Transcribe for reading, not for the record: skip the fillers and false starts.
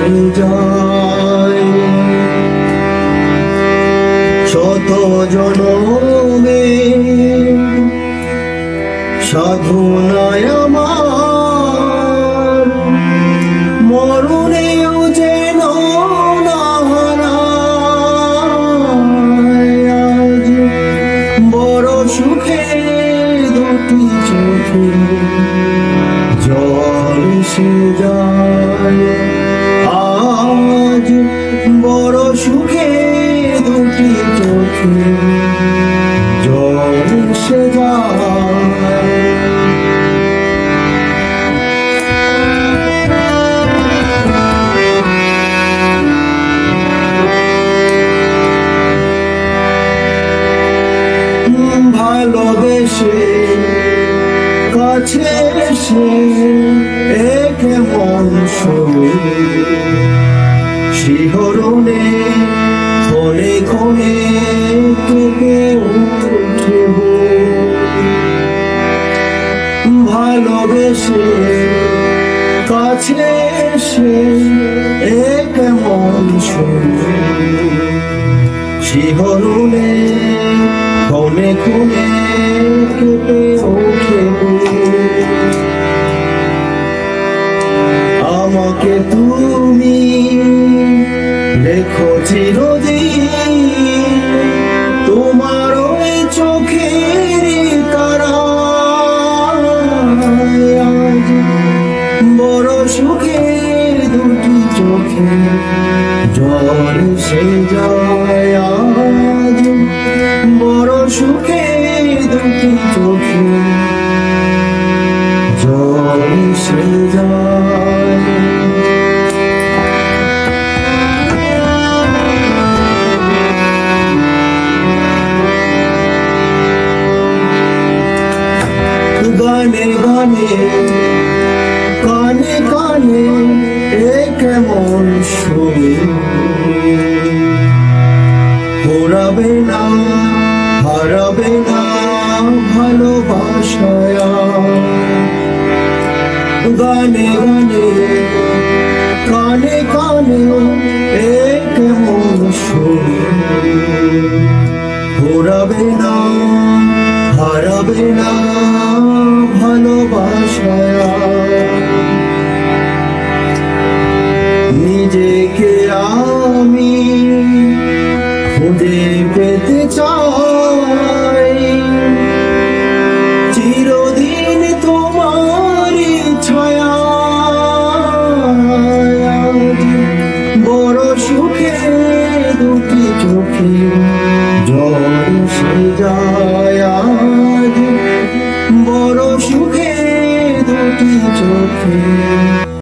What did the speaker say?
সে যায়। শত জনমে সাধনায় আমার মরণেও যেন না হারায়। আজ বড় সুখে দুটি চোখে জল এসে যায়। আজ বড় সুখে দুটি চোখে জল এসে যায়। ভালোবেসে কাছে এসে কেমন শিহরণে ক্ষণে ক্ষণে কেঁপে ওঠে। ভালোবেসে কাছে এসে কেমন শিহরণে ক্ষণে ক্ষণে কেঁপে ওঠে। আমাকে তুমি রেখো চিরদিন তোমার ওই চোখের তারায়। আজ বড় সুখে দুটি চোখে জল এসে যায়। আজ বড় সুখে দুটি চোখে জল এসে যায়। গানে গানে কানে কানে কেমন সুর হারাবে না হারাবে না ভালোবাসায়। গানে গানে কানে কানে কেমন সুর হারাবে না হারাবে না ভালোবাসায়। নিজেকে আমি খুঁজে পেতে চাই চিরদিন তোমার ছায়া। বড় সুখে দুটি চোখে জল এসে যায়। আজ বড় সুখে দুটি চোখে